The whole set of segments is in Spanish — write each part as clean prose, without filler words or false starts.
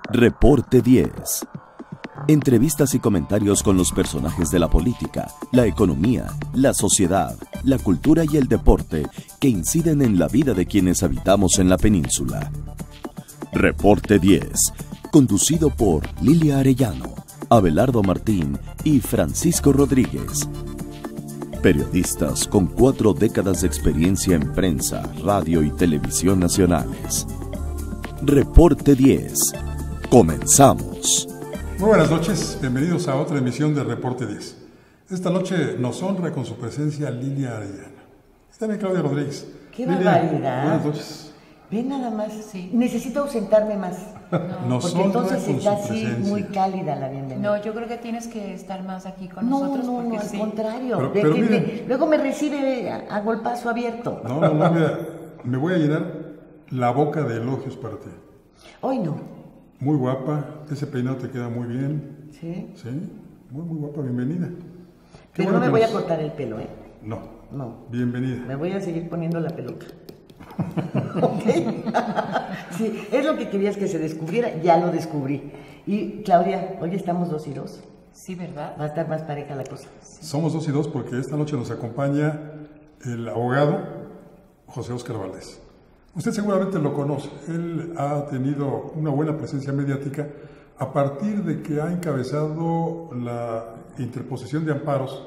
Reporte 10. Entrevistas y comentarios con los personajes de la política, la economía, la sociedad, la cultura y el deporte que inciden en la vida de quienes habitamos en la península. Reporte 10, conducido por Lilia Arellano, Abelardo Martín y Francisco Rodríguez. Periodistas con 4 décadas de experiencia en prensa, radio y televisión nacionales. Reporte 10. Comenzamos. Muy buenas noches, bienvenidos a otra emisión de Reporte 10. Esta noche nos honra con su presencia Lilia Arellano. Y también Claudia Rodríguez. ¡Qué Lilia, barbaridad! buenas noches. Ven nada más, sí. Necesito ausentarme más. No, porque entonces está así muy cálida la bienvenida. No, yo creo que tienes que estar más aquí con nosotros. No, porque al sí. contrario. Pero miren, luego me recibe a golpazo abierto. No, mira, me voy a llenar la boca de elogios para ti. Hoy no. Muy guapa, ese peinado te queda muy bien. ¿Sí? Sí, muy guapa, bienvenida. Pero no me voy a cortar el pelo, ¿eh? No. Bienvenida. Me voy a seguir poniendo la peluca. ¿Ok? Sí, es lo que querías que se descubriera, ya lo descubrí. Y Claudia, hoy estamos 2 y 2. Sí, ¿verdad? Va a estar más pareja la cosa. Sí. Somos 2 y 2 porque esta noche nos acompaña el abogado José Óscar Valdés. Usted seguramente lo conoce. Él ha tenido una buena presencia mediática a partir de que ha encabezado la interposición de amparos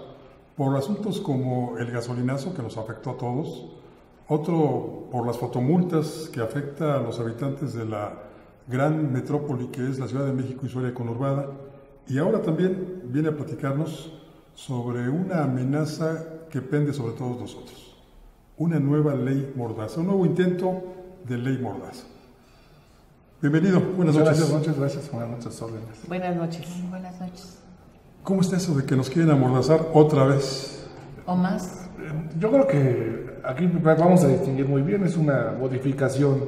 por asuntos como el gasolinazo que nos afectó a todos, otro por las fotomultas que afecta a los habitantes de la gran metrópoli que es la Ciudad de México y su área conurbada, y ahora también viene a platicarnos sobre una amenaza que pende sobre todos nosotros. Una nueva ley mordaza, un nuevo intento de ley mordaza. Bienvenido, buenas noches. Gracias, buenas noches, órdenes. Buenas noches. Buenas noches. ¿Cómo está eso de que nos quieren amordazar otra vez? ¿O más? Yo creo que aquí vamos a distinguir muy bien, es una modificación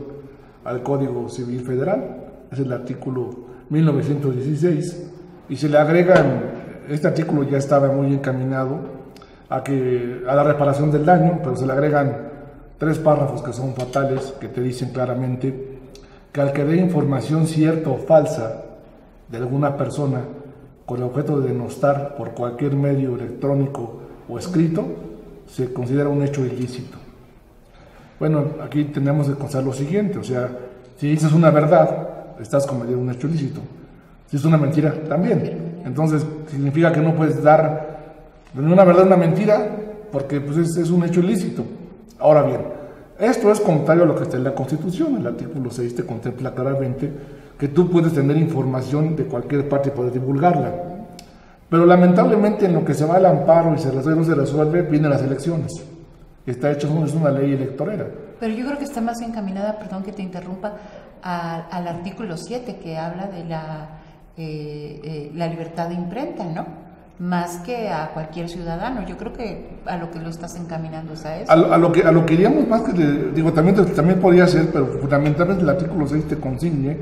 al Código Civil Federal, es el artículo 1916, y se le agregan, este artículo ya estaba muy encaminado a la reparación del daño, pero se le agregan 3 párrafos que son fatales, que te dicen claramente que al que dé información cierta o falsa de alguna persona con el objeto de denostar por cualquier medio electrónico o escrito, se considera un hecho ilícito. Bueno, aquí tenemos que considerar lo siguiente, o sea, si dices una verdad, estás cometiendo un hecho ilícito. Si es una mentira, también. Entonces, significa que no puedes dar una verdad, una mentira, porque pues, es un hecho ilícito. Ahora bien, esto es contrario a lo que está en la Constitución. El artículo 6 te contempla claramente que tú puedes tener información de cualquier parte y poder divulgarla. Pero lamentablemente en lo que se va al amparo y se resuelve, vienen las elecciones. Está hecho, es una ley electorera. Pero yo creo que está más encaminada, perdón que te interrumpa, al artículo 7 que habla de la libertad de imprenta, ¿no? Más que a cualquier ciudadano. Yo creo que a lo que lo estás encaminando es a eso. A lo que iríamos más que, también podría ser, pero fundamentalmente el artículo 6 te consigne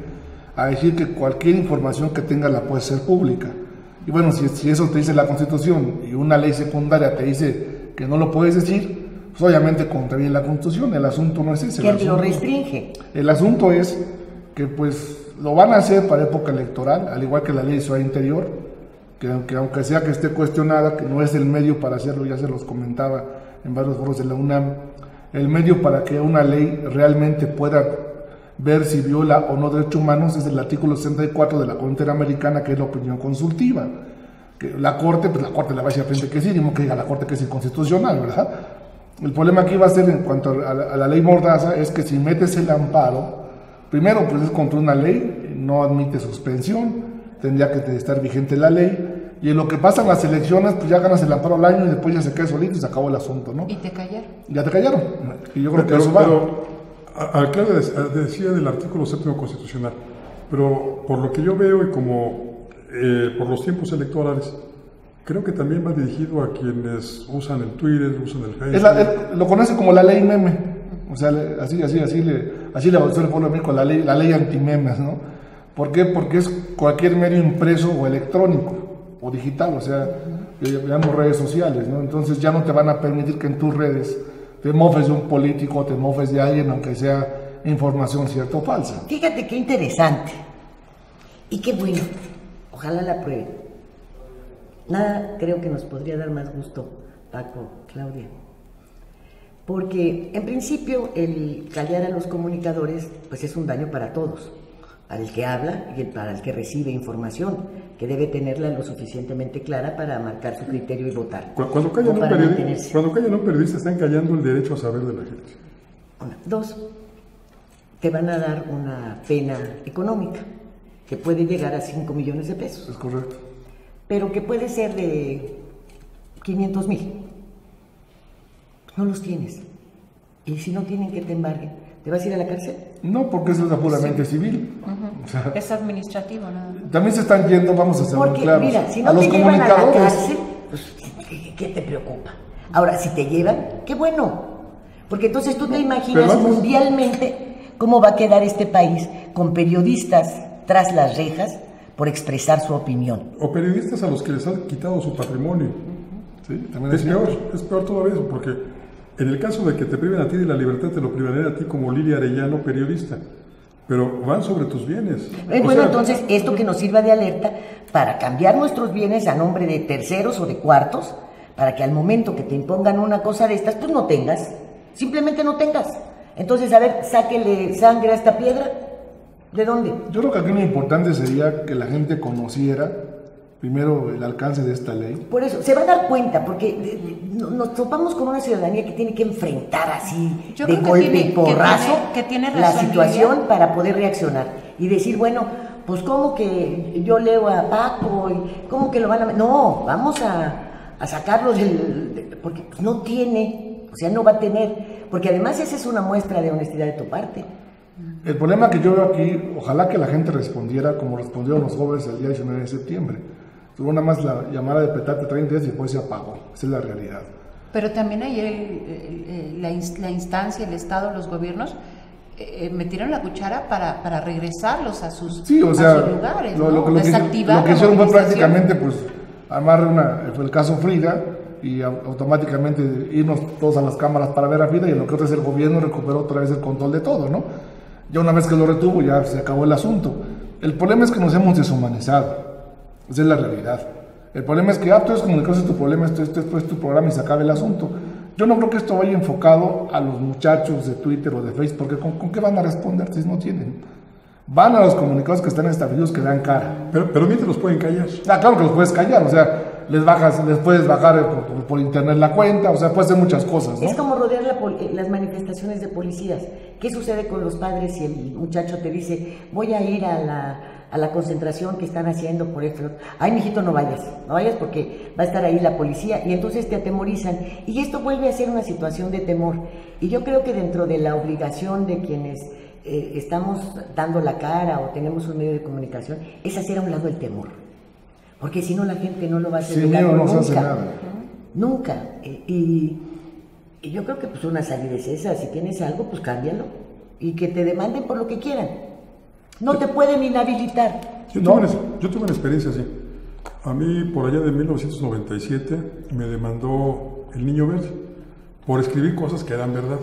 a decir que cualquier información que tengas la puede ser pública. Y bueno, si eso te dice la Constitución y una ley secundaria te dice que no lo puedes decir, pues obviamente contraviene la Constitución. El asunto no es ese. ¿Quién lo restringe? El asunto es que pues lo van a hacer para época electoral, al igual que la ley de Ciudad Interior, que aunque sea que esté cuestionada, que no es el medio para hacerlo, ya se los comentaba en varios foros de la UNAM, el medio para que una ley realmente pueda ver si viola o no derechos humanos es el artículo 64 de la Convención Interamericana, que es la opinión consultiva. Que la Corte le va a decir a frente que sí, ni que diga la Corte que es inconstitucional, ¿verdad? El problema aquí va a ser en cuanto a la ley mordaza es que si metes el amparo, primero pues es contra una ley, no admite suspensión, tendría que estar vigente la ley, y en lo que pasa en las elecciones, pues ya ganas el amparo al año y después ya se queda solito y se acabó el asunto, ¿no? ¿Y te callaron? Ya te callaron. Y yo creo que eso va. Pero Claudia decía del artículo 7 constitucional, pero por lo que yo veo y como por los tiempos electorales, creo que también va dirigido a quienes usan el Twitter, usan el Facebook. Lo conoce como la ley meme, o sea, así le bautizó el pueblo de México, la ley anti-memes, ¿no? ¿Por qué? Porque es cualquier medio impreso o electrónico o digital, o sea, que llamamos redes sociales, ¿no? Entonces ya no te van a permitir que en tus redes te mofes de un político, te mofes de alguien, aunque sea información cierta o falsa. Fíjate qué interesante y qué bueno, ojalá la prueben. Nada creo que nos podría dar más gusto, Paco, Claudia, porque en principio el callar a los comunicadores pues es un daño para todos, para el que habla y para el que recibe información, que debe tenerla lo suficientemente clara para marcar su criterio y votar. Cuando callan a un periodista están callando el derecho a saber de la gente. Una. Dos, te van a dar una pena económica que puede llegar a 5 millones de pesos. Es correcto. Pero que puede ser de 500,000. No los tienes. Y si no tienen que te embarguen, ¿te vas a ir a la cárcel? No, porque eso es puramente civil. O sea, es administrativo, nada más. También se están yendo, vamos a ser muy claros. Mira, si no te llevan a la cárcel, pues, ¿qué te preocupa? Ahora, si te llevan, qué bueno. Porque entonces tú te imaginas mundialmente cómo va a quedar este país con periodistas tras las rejas por expresar su opinión. O periodistas a los que les han quitado su patrimonio. ¿Sí? Es peor todavía eso, porque en el caso de que te priven a ti de la libertad, te lo privarían a ti como Lilia Arellano, periodista. Pero van sobre tus bienes. Bueno, entonces, esto que nos sirva de alerta para cambiar nuestros bienes a nombre de terceros o de cuartos, para que al momento que te impongan una cosa de estas, pues no tengas. Simplemente no tengas. Entonces, a ver, sáquele sangre a esta piedra. ¿De dónde? Yo creo que aquí lo importante sería que la gente conociera primero el alcance de esta ley. Por eso, se va a dar cuenta, porque nos topamos con una ciudadanía que tiene que enfrentar así, de golpe y porrazo, la situación para poder reaccionar y decir, bueno, pues ¿cómo que yo leo a Paco? Y ¿cómo que lo van a...? No, vamos a sacarlo porque pues, no tiene, o sea, no va a tener, porque además esa es una muestra de honestidad de tu parte. El problema que yo veo aquí, ojalá que la gente respondiera como respondieron los jóvenes el día 19 de septiembre. Tuvo nada más la llamada de petate 30 días y después se apagó. Esa es la realidad. Pero también ahí la instancia, el Estado, los gobiernos metieron la cuchara para regresarlos a sus lugares, ¿no? Lo que hicieron fue prácticamente pues armar fue el caso Frida y automáticamente irnos todos a las cámaras para ver a Frida, y lo que otro es el gobierno recuperó otra vez el control de todo, ¿no? Ya una vez que lo retuvo ya se acabó el asunto. El problema es que nos hemos deshumanizado. Esa es la realidad. El problema es que tú eres comunicador, es tu problema, esto es tu programa y se acaba el asunto. Yo no creo que esto vaya enfocado a los muchachos de Twitter o de Facebook, porque ¿con qué van a responder si no tienen? Van a los comunicadores que están establecidos, que dan cara. Pero mientras los pueden callar. Claro que los puedes callar, o sea, les puedes bajar por internet la cuenta, o sea, puedes hacer muchas cosas, ¿no? Es como rodear las manifestaciones de policías. ¿Qué sucede con los padres si el muchacho te dice, voy a ir a la concentración que están haciendo por esto? Ay, mijito, no vayas porque va a estar ahí la policía, y entonces te atemorizan, y esto vuelve a ser una situación de temor. Y yo creo que dentro de la obligación de quienes estamos dando la cara o tenemos un medio de comunicación, es hacer a un lado el temor, porque si no la gente no lo va a hacer. Sin miedo no se hace nada. Nunca. Y yo creo que pues una salida es esa. Si tienes algo, pues cámbialo y que te demanden por lo que quieran. No te pueden inhabilitar. Yo tuve una experiencia así. A mí, por allá de 1997, me demandó el Niño Verde por escribir cosas que eran verdad.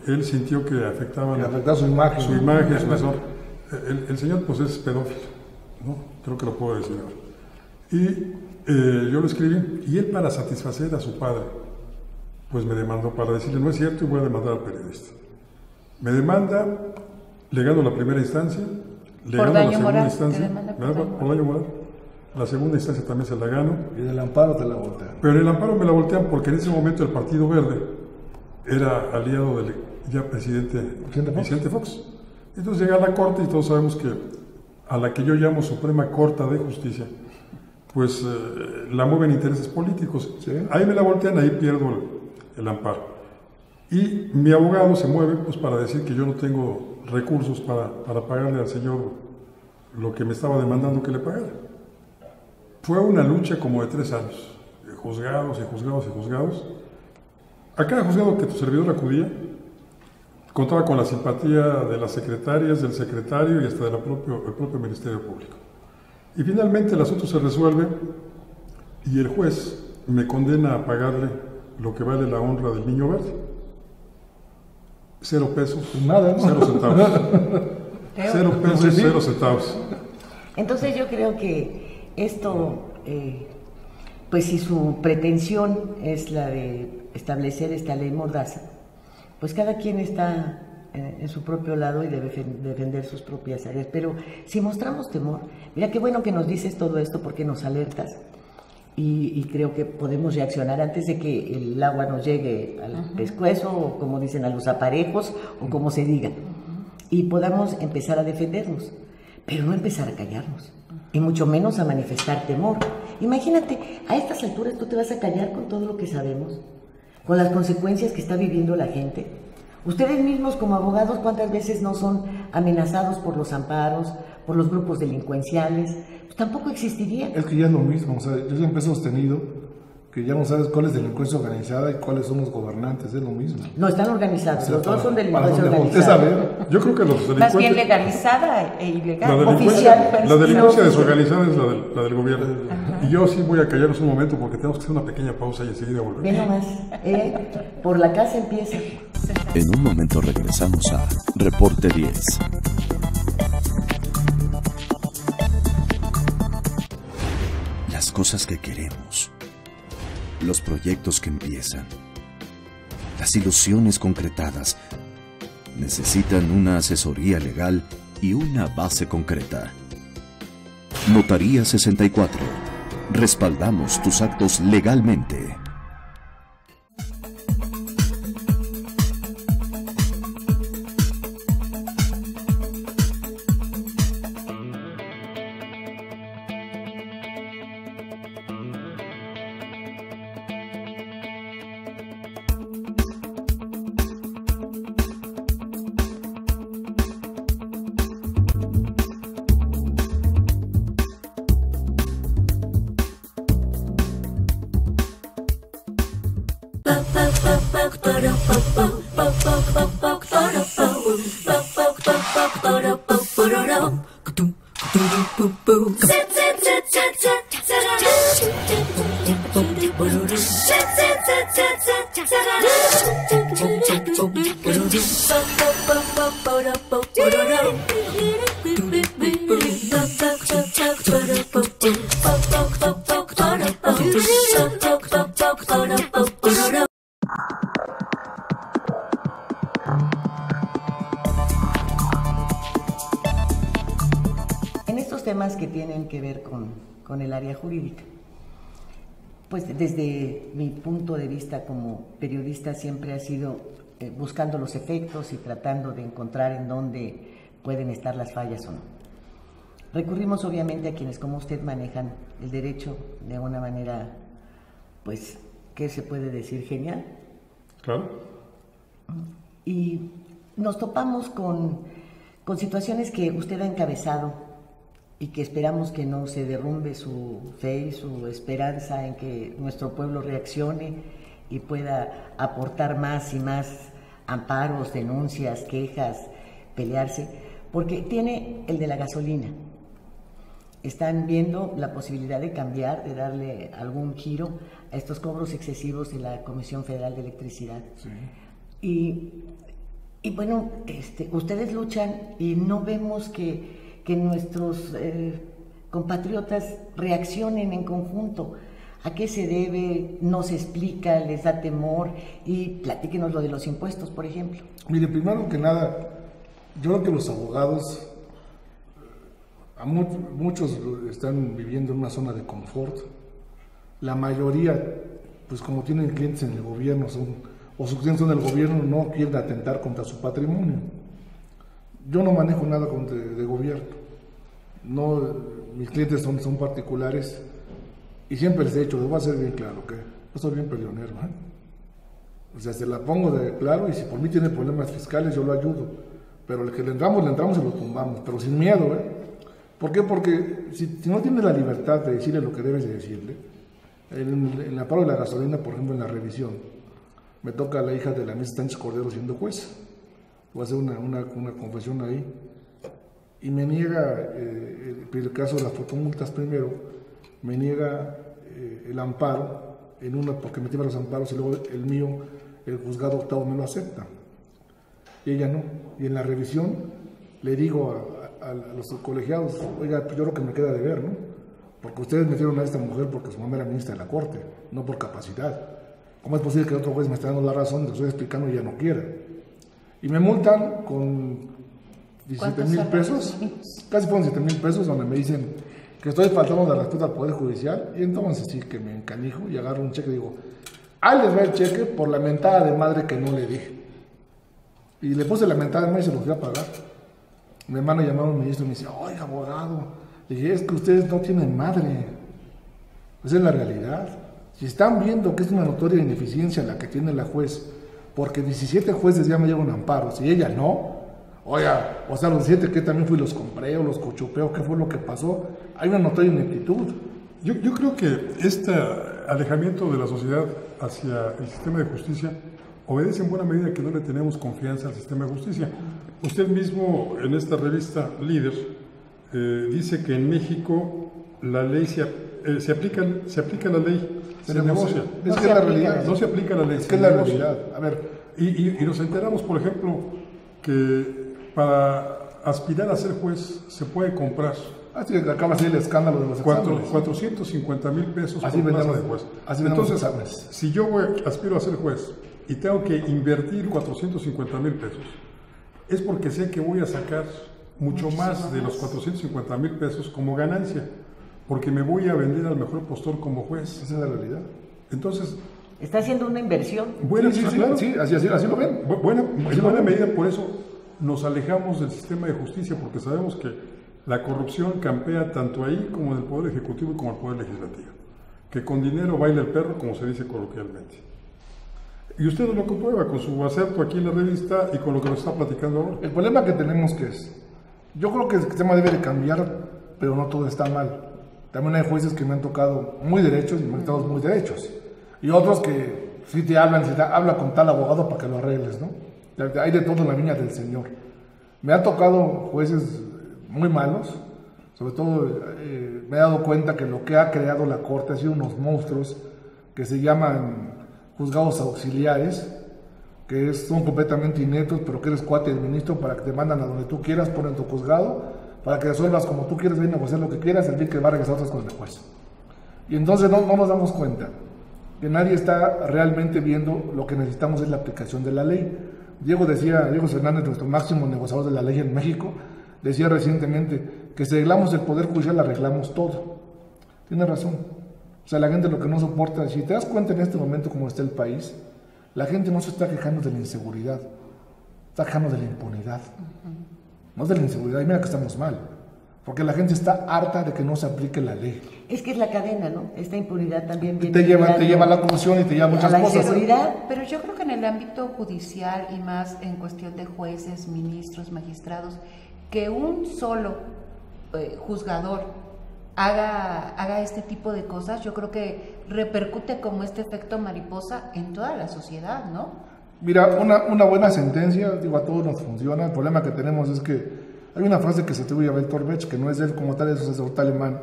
Él sintió que afectaban su imagen. Su imagen, su razón. El señor, pues, es pedófilo, ¿no? Creo que lo puedo decir ahora. Y yo lo escribí, y él, para satisfacer a su padre, pues me demandó para decirle, no es cierto, y voy a demandar al periodista. Me demanda, le gano la primera instancia, le gano la segunda instancia, por daño moral. La segunda instancia también se la gano. Y en el amparo te la voltean. Pero en el amparo me la voltean porque en ese momento el Partido Verde era aliado del ya presidente Vicente Fox. Entonces llega a la Corte, y todos sabemos que a la que yo llamo Suprema Corte de Justicia, pues la mueven intereses políticos. ¿Sí? Ahí me la voltean, ahí pierdo el amparo. Y mi abogado se mueve pues para decir que yo no tengo recursos para pagarle al señor lo que me estaba demandando que le pagara. Fue una lucha como de 3 años, juzgados y juzgados y juzgados. A cada juzgado que tu servidor acudía, contaba con la simpatía de las secretarias, del secretario y hasta del propio Ministerio Público. Y finalmente el asunto se resuelve y el juez me condena a pagarle lo que vale la honra del niño verde. 0 pesos, nada, ¿no? 0 centavos. 0 pesos, 0 centavos. Entonces yo creo que esto, pues si su pretensión es la de establecer esta ley mordaza, pues cada quien está en su propio lado y debe defender sus propias áreas. Pero si mostramos temor, mira qué bueno que nos dices todo esto porque nos alertas y creo que podemos reaccionar antes de que el agua nos llegue al pescuezo o como dicen a los aparejos o como se diga y podamos empezar a defendernos, pero no empezar a callarnos y mucho menos a manifestar temor. Imagínate, a estas alturas tú te vas a callar con todo lo que sabemos, con las consecuencias que está viviendo la gente. Ustedes mismos como abogados, ¿cuántas veces no son amenazados por los amparos, por los grupos delincuenciales? Pues tampoco existiría. Es que ya es lo mismo, o sea, yo siempre he sostenido que ya no sabes cuál es delincuencia organizada y cuáles son los gobernantes, es lo mismo. No, están organizados, o sea, los dos son delincuencia para organizada. Saber. Yo creo que los delincuentes... Más bien legalizada e ilegal. La delincuencia desorganizada es la del gobierno. Y yo sí voy a callarnos un momento porque tenemos que hacer una pequeña pausa y enseguida volvemos. Ve nomás, por la casa empieza. En un momento regresamos a Reporte 10. Las cosas que queremos, los proyectos que empiezan, las ilusiones concretadas, necesitan una asesoría legal y una base concreta. Notaría 64. Respaldamos tus actos legalmente. En estos temas que tienen que ver con el área jurídica, pues desde mi punto de vista como periodista siempre ha sido buscando los efectos y tratando de encontrar en dónde pueden estar las fallas o no. Recurrimos obviamente a quienes como usted manejan el derecho de una manera, pues, ¿qué se puede decir? Genial. Claro. Y nos topamos con situaciones que usted ha encabezado y que esperamos que no se derrumbe su fe y su esperanza en que nuestro pueblo reaccione y pueda aportar más y más amparos, denuncias, quejas, pelearse, porque tiene el de la gasolina. Están viendo la posibilidad de cambiar, de darle algún giro a estos cobros excesivos de la Comisión Federal de Electricidad. Sí. Y bueno, ustedes luchan y no vemos que nuestros compatriotas reaccionen en conjunto. ¿A qué se debe? ¿No se explica? ¿Les da temor? Y platíquenos lo de los impuestos, por ejemplo. Mire, primero que nada, yo creo que los abogados, muchos están viviendo en una zona de confort. La mayoría, pues como tienen clientes en el gobierno, o sus clientes son del gobierno, no quieren atentar contra su patrimonio. Yo no manejo nada de gobierno. No, mis clientes son particulares y siempre les he dicho, les voy a hacer bien claro que yo soy bien peleonero, ¿eh? O sea, se la pongo de claro y si por mí tiene problemas fiscales yo lo ayudo, pero el que le entramos y lo tumbamos, pero sin miedo, ¿eh? ¿Por qué? Porque si no tienes la libertad de decirle lo que debes de decirle, en la paro de la gasolina, por ejemplo, en la revisión, me toca a la hija de la Mesa Sánchez Cordero siendo juez. Voy a hacer una confesión ahí. Y me niega, el caso de las fotomultas primero, me niega el amparo, porque metí varios amparos y luego el mío, el juzgado octavo me lo acepta. Y ella no. Y en la revisión le digo a los colegiados, oiga, pues yo creo que me queda de ver, ¿no? Porque ustedes metieron a esta mujer porque su mamá era ministra de la Corte, no por capacidad. ¿Cómo es posible que otro juez me esté dando la razón y lo estoy explicando y ella no quiera? Y me multan con 17,000 pesos, casi fueron 7,000 pesos, donde me dicen que estoy faltando de respeto al Poder Judicial, y entonces sí que me encanijo y agarro un cheque y digo, ahí les va el cheque por la mentada de madre que no le dije. Y le puse la mentada de madre y se lo fui a pagar. Mi hermano llamaba a un ministro y me dice, oiga, abogado, le dije, es que ustedes no tienen madre. Esa es la realidad. Si están viendo que es una notoria ineficiencia la que tiene la juez, porque 17 jueces ya me llevan amparos y ella no, oiga, o sea, los 17 que también fui los compré o los cochupeo, ¿qué fue lo que pasó? Hay una notoria ineptitud. Yo creo que este alejamiento de la sociedad hacia el sistema de justicia obedece en buena medida que no le tenemos confianza al sistema de justicia. Usted mismo en esta revista Líder dice que en México la ley se aplica la ley, se negocia. Es que es la realidad. No se aplica la ley. Es que es la realidad. A ver. Y nos enteramos, por ejemplo, que para aspirar a ser juez se puede comprar. Así acaba de ser el escándalo de los exámenes. 450,000 pesos así por plaza de juez. Entonces, si yo aspiro a ser juez y tengo que invertir 450,000 pesos, es porque sé que voy a sacar mucho más de los 450,000 pesos como ganancia, porque me voy a vender al mejor postor como juez. Esa es la realidad. Entonces, está haciendo una inversión. Bueno, sí, así lo ven. En buena medida, por eso nos alejamos del sistema de justicia, porque sabemos que la corrupción campea tanto ahí como en el Poder Ejecutivo y como en el Poder Legislativo. Que con dinero baila el perro, como se dice coloquialmente. Y usted lo comprueba con su acerto aquí en la revista y con lo que nos está platicando ahora. El problema que tenemos que es, yo creo que el sistema debe de cambiar, pero no todo está mal. También hay jueces que me han tocado muy derechos y me han tocado muy derechos. Y otros que sí te hablan, habla con tal abogado para que lo arregles, ¿no? Hay de todo en la viña del Señor. Me han tocado jueces muy malos, sobre todo me he dado cuenta que lo que ha creado la Corte ha sido unos monstruos que se llaman juzgados auxiliares, que son completamente ineptos, pero que eres cuate del ministro para que te mandan a donde tú quieras, ponen tu juzgado, para que resuelvas como tú quieres, ven a negociar lo que quieras, el bien que va a regresar otras con el juez. Y entonces no nos damos cuenta que nadie está realmente viendo lo que necesitamos es la aplicación de la ley. Diego Fernández, nuestro máximo negociador de la ley en México, decía recientemente que si arreglamos el Poder Judicial, arreglamos todo. Tiene razón. O sea, la gente lo que no soporta, si te das cuenta en este momento cómo está el país, la gente no se está quejando de la inseguridad, está quejando de la impunidad. No de la inseguridad, y mira que estamos mal, porque la gente está harta de que no se aplique la ley. Es que es la cadena, ¿no? Esta impunidad también viene... Te lleva a la corrupción y te lleva a muchas cosas. Inseguridad. Pero yo creo que en el ámbito judicial y más en cuestión de jueces, ministros, magistrados, que un solo juzgador haga este tipo de cosas, yo creo que repercute como este efecto mariposa en toda la sociedad, ¿no? Mira, una buena sentencia, digo, a todos nos funciona. El problema que tenemos es que hay una frase que se atribuye a Bertolt Brecht, que no es de él como tal, es un sacerdote alemán,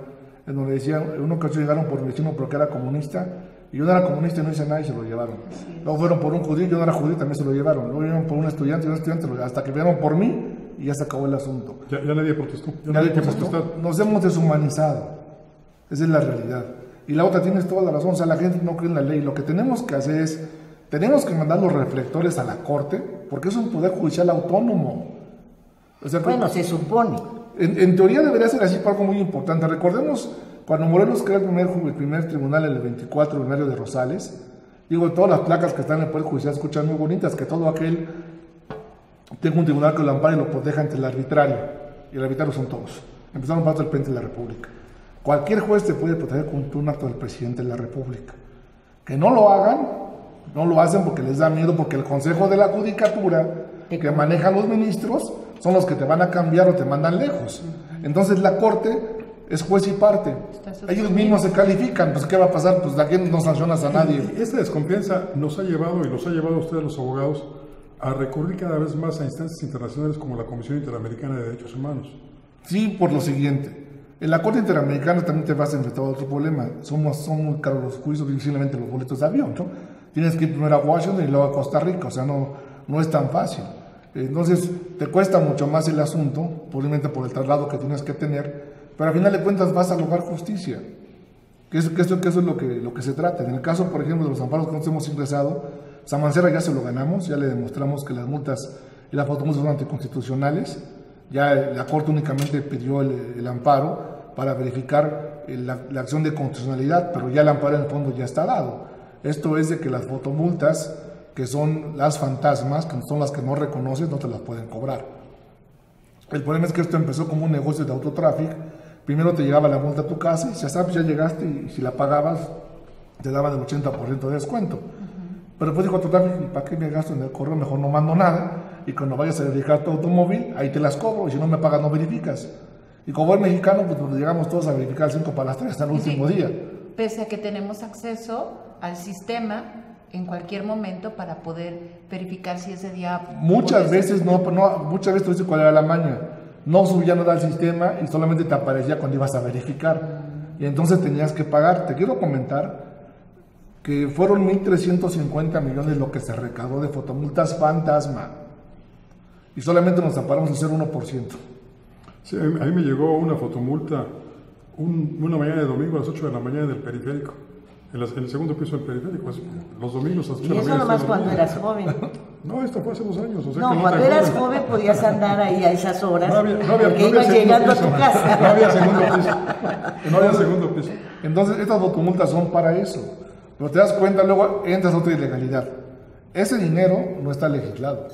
en donde decía, en una ocasión llegaron por mi vecino porque era comunista, y yo no era comunista y no hice nada y se lo llevaron. Luego fueron por un judío, yo no era judío, también se lo llevaron. Luego vinieron por un estudiante y un estudiante, hasta que vinieron por mí y ya se acabó el asunto. Ya nadie protestó. Nadie protestó. Nos hemos deshumanizado. Esa es la realidad. Y la otra, tienes toda la razón, o sea, la gente no cree en la ley. Lo que tenemos que hacer es, tenemos que mandar los reflectores a la Corte, porque es un poder judicial autónomo. O sea, bueno, se supone. En teoría debería ser así, por algo muy importante. Recordemos cuando Morelos crea el primer tribunal, el 24 de mayo de Rosales. Digo, todas las placas que están en el Poder Judicial escuchan muy bonitas, que todo aquel tenga un tribunal que lo ampare y lo proteja ante el arbitrario. Y el arbitrario son todos. Empezamos por el presidente de la República. Cualquier juez te puede proteger con un acto del presidente de la República. Que no lo hagan, no lo hacen porque les da miedo, porque el Consejo de la Judicatura, que maneja a los ministros, son los que te van a cambiar o te mandan lejos. Entonces la Corte es juez y parte. Ellos mismos se califican, pues ¿qué va a pasar? Pues de aquí no sancionas a nadie. Esta desconfianza nos ha llevado, y los ha llevado a ustedes los abogados, a recurrir cada vez más a instancias internacionales como la Comisión Interamericana de Derechos Humanos. Sí, por lo siguiente. En la Corte Interamericana también te vas a enfrentar a otro problema. Son muy caros los juicios, simplemente los boletos de avión, ¿no? Tienes que ir primero a Washington y luego a Costa Rica, o sea, no es tan fácil. Entonces, te cuesta mucho más el asunto, posiblemente por el traslado que tienes que tener, pero al final de cuentas vas a lograr justicia. Que eso es lo que se trata. En el caso, por ejemplo, de los amparos que nosotros hemos ingresado, San Mancera ya se lo ganamos, ya le demostramos que las multas y las fotomultas son anticonstitucionales. Ya la Corte únicamente pidió el amparo para verificar la acción de constitucionalidad, pero ya el amparo en el fondo ya está dado. Esto es de que las fotomultas, que son las fantasmas, que son las que no reconoces, no te las pueden cobrar. El problema es que esto empezó como un negocio de autotráfico. Primero te llegaba la multa a tu casa y ya llegaste, y si la pagabas te daban el 80% de descuento. Pero después dijo autotráfico, ¿y para qué me gasto en el correo? Mejor no mando nada, y cuando vayas a verificar tu automóvil, ahí te las cobro, y si no me pagas no verificas. Y como es mexicano, pues llegamos todos a verificar 5 para las 3 hasta el último día. Pese a que tenemos acceso al sistema en cualquier momento para poder verificar si ese día... Muchas veces muchas veces tú dices cuál era la maña. No subía nada al sistema y solamente te aparecía cuando ibas a verificar. Y entonces tenías que pagar. Te quiero comentar que fueron 1.350 millones lo que se recaudó de fotomultas fantasma. Y solamente nos amparamos el 0,1%. Sí, a mí me llegó una fotomulta una mañana de domingo a las 8 de la mañana del periférico. En el segundo piso del periférico, los domingos a las 8 de la mañana. Y eso nomás cuando eras joven. No, esto fue hace 2 años. O sea, no, que cuando eras joven podías andar ahí a esas horas, porque ibas llegando a tu casa. No había segundo piso. No había segundo piso. Entonces, estas fotomultas son para eso. Pero te das cuenta, luego entras a otra ilegalidad. Ese dinero no está legislado.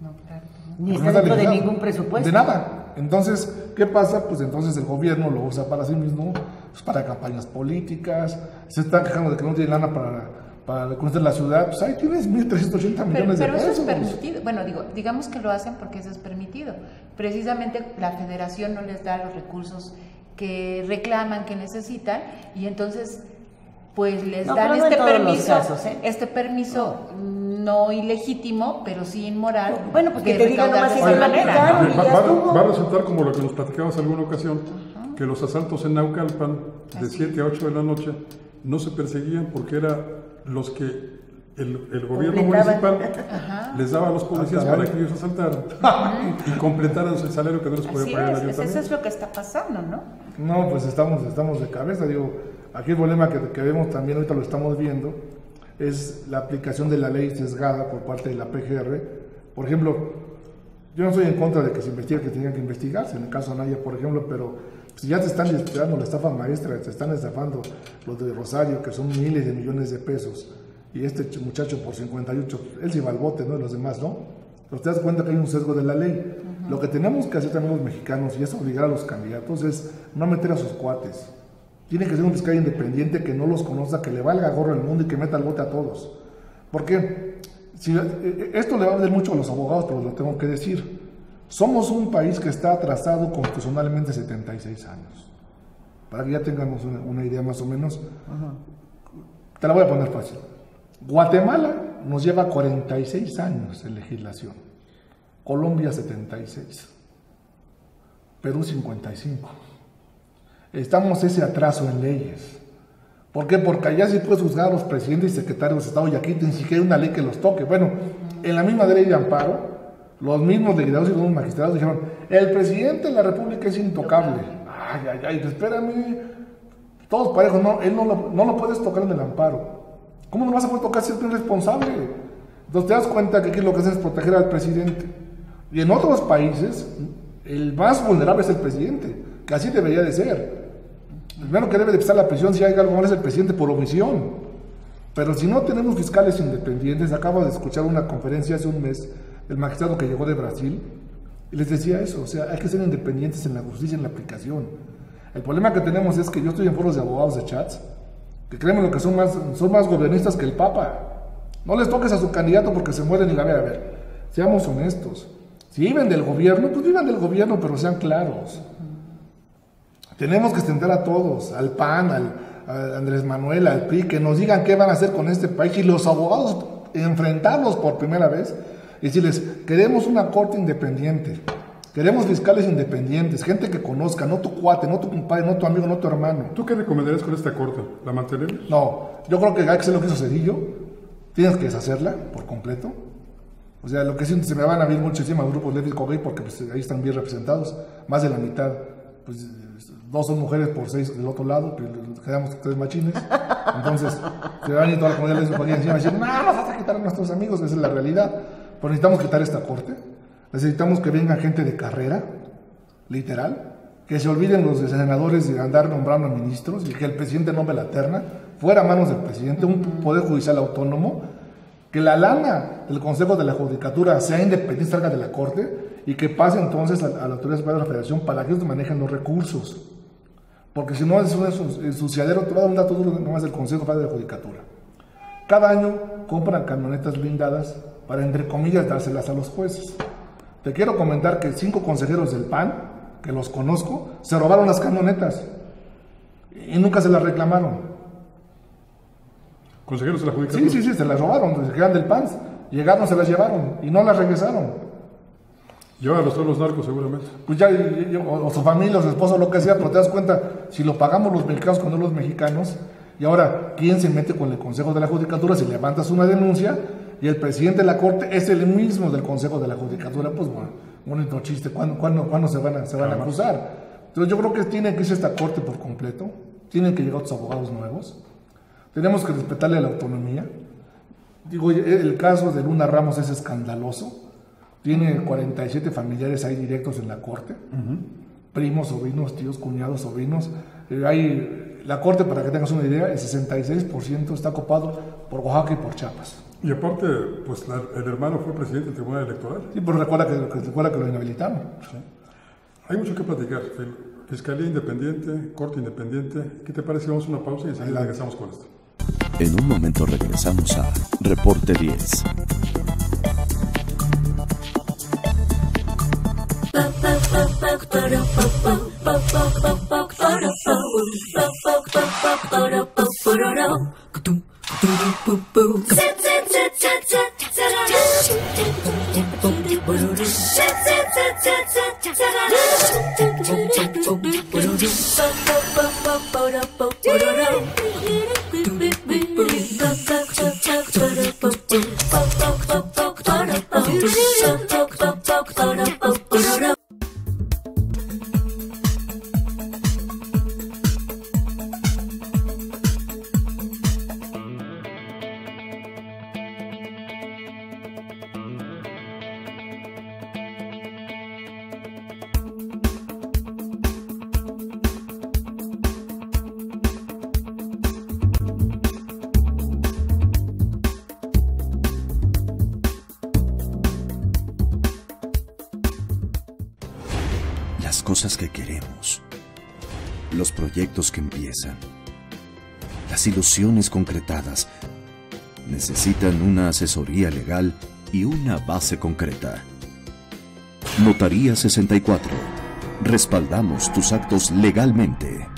No, claro. Ni está dentro de ningún presupuesto. De nada. Entonces, ¿qué pasa? Pues entonces el gobierno lo usa para sí mismo, pues para campañas políticas. Se están quejando de que no tiene lana para reconstruir la ciudad. Pues ahí tienes 1.380 millones de pesos. Pero eso es permitido. Bueno, digamos que lo hacen porque eso es permitido. Precisamente la federación no les da los recursos que reclaman, que necesitan, y entonces pues les dan este permiso no ilegítimo, pero sí inmoral. Bueno, pues que te digan nomás esa manera. Va a resultar como lo que nos platicabas alguna ocasión, que los asaltos en Naucalpan de 7 a 8 de la noche no se perseguían porque era los que el gobierno municipal les daba a los policías para que ellos asaltaran y completaran su salario que no les podía pagar el ayuntamiento. Eso es lo que está pasando, ¿no? No, pues estamos de cabeza. Digo, aquí el problema que vemos también, ahorita lo estamos viendo, es la aplicación de la ley sesgada por parte de la PGR. Por ejemplo, yo no estoy en contra de que se investigue, que tengan que investigarse, en el caso Anaya, por ejemplo, pero si ya te están esperando la estafa maestra, te están estafando los de Rosario, que son miles de millones de pesos, y este muchacho por 58, él se va al bote, ¿no? Y los demás, ¿no? Pero te das cuenta que hay un sesgo de la ley. Lo que tenemos que hacer también los mexicanos, y es obligar a los candidatos, es no meter a sus cuates. Tiene que ser un fiscal independiente que no los conozca, que le valga gorro el mundo y que meta el bote a todos. Porque esto le va a valer mucho a los abogados, pero lo tengo que decir. Somos un país que está atrasado constitucionalmente 76 años. Para que ya tengamos una idea más o menos. Te la voy a poner fácil. Guatemala nos lleva 46 años en legislación. Colombia 76. Perú 55. Estamos ese atraso en leyes. ¿Por qué? Porque allá sí puedes juzgar a los presidentes y secretarios de Estado y aquí ni siquiera hay una ley que los toque. Bueno, en la misma ley de amparo, los mismos legisladores y los magistrados dijeron, el presidente de la República es intocable. Ay, espérame, todos parejos, no, él no lo puedes tocar en el amparo. ¿Cómo no vas a poder tocar si es responsable? Entonces te das cuenta que aquí lo que hacen es proteger al presidente. Y en otros países, el más vulnerable es el presidente, que así debería de ser. El primero que debe de pisar la prisión si hay algo mal es el presidente por omisión. Pero si no tenemos fiscales independientes, acabo de escuchar una conferencia hace un mes del magistrado que llegó de Brasil y les decía eso, o sea, hay que ser independientes en la justicia, en la aplicación. El problema que tenemos es que yo estoy en foros de abogados de chats que créeme lo que son más gobernistas que el Papa. No les toques a su candidato porque se mueren y a ver, seamos honestos. Si viven del gobierno, pues vivan del gobierno, pero sean claros. Tenemos que extender a todos, al PAN, a Andrés Manuel, al PRI, que nos digan qué van a hacer con este país y los abogados enfrentarlos por primera vez y decirles, queremos una corte independiente, Queremos fiscales independientes, gente que conozca, no tu cuate, no tu compadre, no tu amigo, no tu hermano. ¿Tú qué recomendarías con esta corte? ¿La mantenemos? No, yo creo que hay que hacer lo que hizo Cedillo, tienes que deshacerla por completo. O sea, lo que sí se me van a ver muchísimos grupos lésbicos gay porque pues, ahí están bien representados, más de la mitad, pues 2 son mujeres por 6 del otro lado, que quedamos 3 machines. Entonces, se van a ir toda la comunidad lésbica encima y decir, no, nos vas a quitar a nuestros amigos, esa es la realidad. Pero necesitamos quitar esta corte. Necesitamos que venga gente de carrera, literal, que se olviden los senadores de andar nombrando ministros y que el presidente nombre la terna, fuera a manos del presidente, un poder judicial autónomo, que la lana del Consejo de la Judicatura sea independiente, salga de la Corte y que pase entonces a la Autoridad Superior de la Federación para que ellos manejen los recursos. Porque si no es un ensuciadero, te va a dar un dato duro nomás del Consejo Federal de la Judicatura. Cada año compran camionetas blindadas para, entre comillas, dárselas a los jueces. Te quiero comentar que 5 consejeros del PAN, que los conozco, se robaron las camionetas y nunca se las reclamaron. ¿Consejeros de la Judicatura? Sí, se las robaron, se quedan del PAN, llegaron, se las llevaron y no las regresaron. Llevan todos los narcos seguramente. Pues ya, o su familia, o su esposo, lo que sea, pero te das cuenta, si lo pagamos los mexicanos con los mexicanos, y ahora, ¿quién se mete con el Consejo de la Judicatura si levantas una denuncia? Y el presidente de la Corte es el mismo del Consejo de la Judicatura, pues bueno, bonito chiste, ¿cuándo se van a acusar? Entonces yo creo que tiene que irse esta Corte por completo, tienen que llegar otros abogados nuevos, tenemos que respetarle la autonomía. Digo, el caso de Luna Ramos es escandaloso, tiene 47 familiares ahí directos en la Corte, primos, sobrinos, tíos, cuñados, sobrinos, la Corte, para que tengas una idea, el 66% está ocupado por Oaxaca y por Chiapas. Y aparte, pues el hermano fue presidente del Tribunal Electoral. Sí, pero recuerda que lo inhabilitaron. Sí. Hay mucho que platicar. Fiscalía independiente, Corte independiente. ¿Qué te parece? Vamos a una pausa y enseguida regresamos con esto. En un momento regresamos a Reporte 10. Las cosas que queremos, los proyectos que empiezan, las ilusiones concretadas, necesitan una asesoría legal y una base concreta. Notaría 64. Respaldamos tus actos legalmente.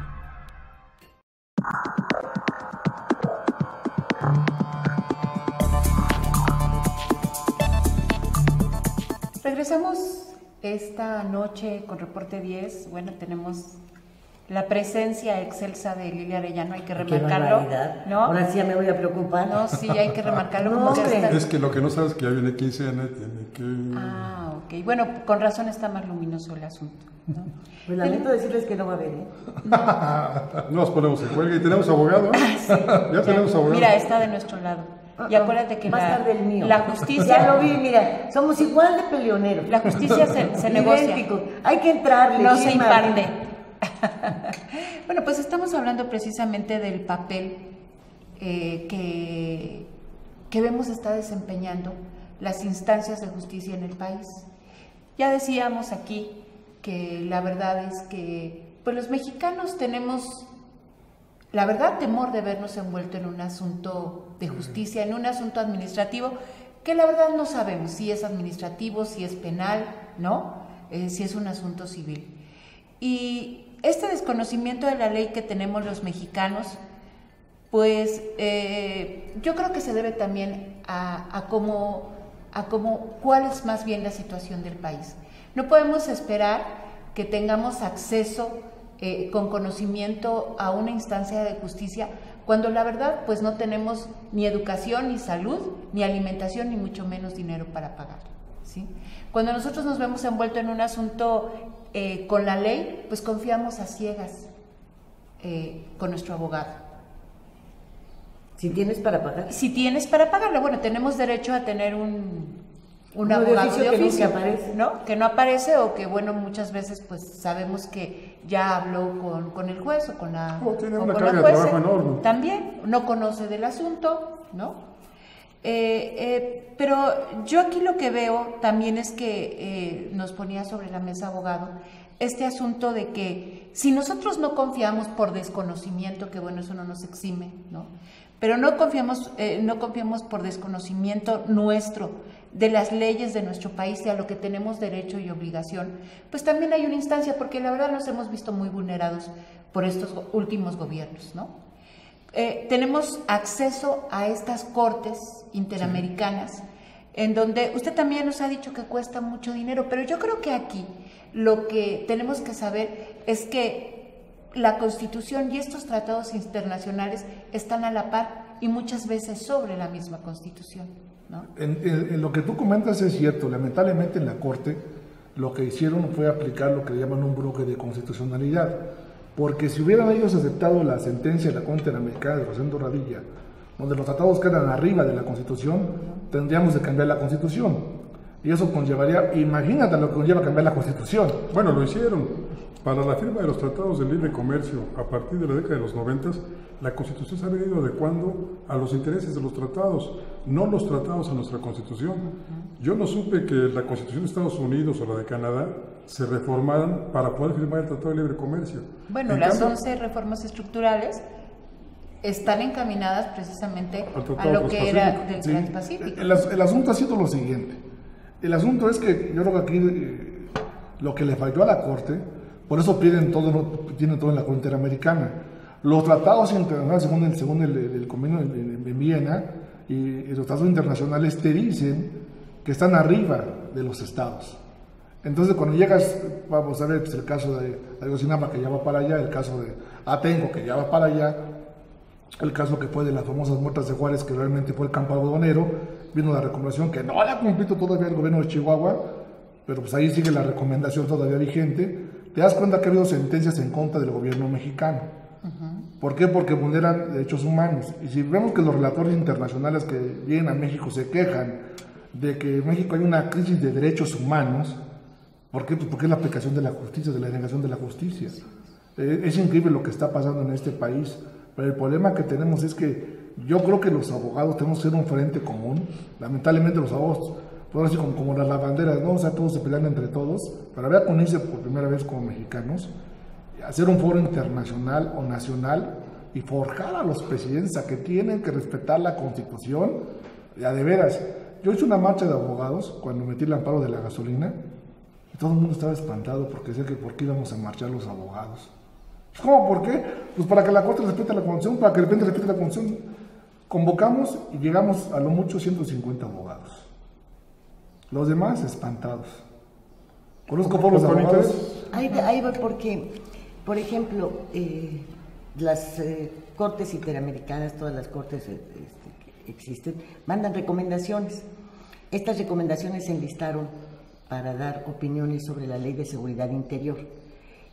Regresamos esta noche con Reporte 10. Bueno, tenemos la presencia excelsa de Lilia Arellano, hay que remarcarlo, ¿no? Ahora sí ya me voy a preocupar. No, sí, hay que remarcarlo. No, como que es que lo que no sabes es que ya viene quincena, tiene que... Ah, ok. Bueno, con razón está más luminoso el asunto, ¿no? Pues lamento decirles que no va a haber, ¿eh? No nos ponemos en huelga y tenemos abogado. Sí. Ya tenemos abogado. Mira, está de nuestro lado. Y acuérdate que más tarde el mío. la justicia... Ya lo vi, mira, somos igual de peleoneros. La justicia se negocia. Idénticos. Hay que entrarle. No se Chima. imparte. Bueno, pues estamos hablando precisamente del papel que vemos está desempeñando las instancias de justicia en el país. Ya decíamos aquí que la verdad es que pues los mexicanos tenemos, la verdad, temor de vernos envueltos en un asunto de justicia, en un asunto administrativo, que la verdad no sabemos si es administrativo, si es penal, ¿no? Si es un asunto civil. Y este desconocimiento de la ley que tenemos los mexicanos, pues yo creo que se debe también a cuál es más bien la situación del país. No podemos esperar que tengamos acceso con conocimiento a una instancia de justicia cuando la verdad pues no tenemos ni educación, ni salud, ni alimentación, ni mucho menos dinero para pagar, ¿sí? Cuando nosotros nos vemos envueltos en un asunto con la ley, pues confiamos a ciegas con nuestro abogado. Si tienes para pagar. Si tienes para pagarlo, bueno, tenemos derecho a tener un abogado de oficio, ¿no? Que no aparece, o que bueno, muchas veces pues sabemos que ya habló con el juez o con la, tiene o una con carga la de jueza. trabajo enorme. También no conoce del asunto, ¿no? Pero yo aquí lo que veo también es que nos ponía sobre la mesa, abogado, este asunto de que si nosotros no confiamos por desconocimiento, que bueno, eso no nos exime, ¿no? Pero no confiamos por desconocimiento nuestro de las leyes de nuestro país y a lo que tenemos derecho y obligación, pues también hay una instancia, porque la verdad nos hemos visto muy vulnerados por estos últimos gobiernos, ¿no? Tenemos acceso a estas cortes interamericanas, en donde usted también nos ha dicho que cuesta mucho dinero, pero yo creo que aquí lo que tenemos que saber es que la Constitución y estos tratados internacionales están a la par y muchas veces sobre la misma Constitución, ¿no? En lo que tú comentas es cierto. Lamentablemente en la Corte lo que hicieron fue aplicar lo que le llaman un bloque de constitucionalidad, porque si hubieran ellos aceptado la sentencia de la Corte Interamericana de Rosendo Radilla, donde los tratados quedan arriba de la Constitución, tendríamos de cambiar la Constitución, y eso conllevaría, imagínate lo que conlleva cambiar la Constitución. Bueno, lo hicieron. Para la firma de los tratados de libre comercio a partir de la década de los 90, la Constitución se ha venido adecuando a los intereses de los tratados, no los tratados a nuestra Constitución. Yo no supe que la Constitución de Estados Unidos o la de Canadá se reformaran para poder firmar el Tratado de Libre Comercio. Bueno, en las cambio, 11 reformas estructurales están encaminadas precisamente a Tratado lo que era Transpacífico. del Sí. Transpacífico. El asunto ha sido lo siguiente. El asunto es que yo creo que aquí lo que le falló a la Corte, por eso tienen todo en la Corte Interamericana. Los tratados internacionales, según el convenio en Viena, y los tratados internacionales te dicen que están arriba de los estados. Entonces, cuando llegas, vamos a ver pues, el caso de Ayotzinapa, que ya va para allá, el caso de Atenco, que ya va para allá, el caso que fue de las famosas muertas de Juárez, que realmente fue el campo algodonero, vino la recomendación que no la ha cumplido todavía el gobierno de Chihuahua, pero pues ahí sigue la recomendación todavía vigente. Te das cuenta que ha habido sentencias en contra del gobierno mexicano. ¿Por qué? Porque vulneran derechos humanos. Y si vemos que los relatores internacionales que vienen a México se quejan de que en México hay una crisis de derechos humanos, ¿por qué? Pues porque es la aplicación de la justicia, de la denegación de la justicia. Es increíble lo que está pasando en este país, pero el problema que tenemos es que yo creo que los abogados tenemos que ser un frente común. Lamentablemente los abogados, por así como las lavanderas, ¿no? O sea, todos se pelean entre todos, pero habría que unirse por primera vez como mexicanos, hacer un foro internacional o nacional y forjar a los presidentes a que tienen que respetar la Constitución. Ya de veras, yo hice una marcha de abogados cuando metí el amparo de la gasolina y todo el mundo estaba espantado porque decía que por qué íbamos a marchar los abogados. ¿Cómo? ¿Por qué? Pues para que la Corte respete la Constitución, para que de repente respete la Constitución. Convocamos y llegamos a lo mucho 150 abogados. Los demás espantados. Conozco por los abogados. Ahí va porque, por ejemplo, las cortes interamericanas, todas las cortes que existen, mandan recomendaciones. Estas recomendaciones se enlistaron para dar opiniones sobre la Ley de Seguridad Interior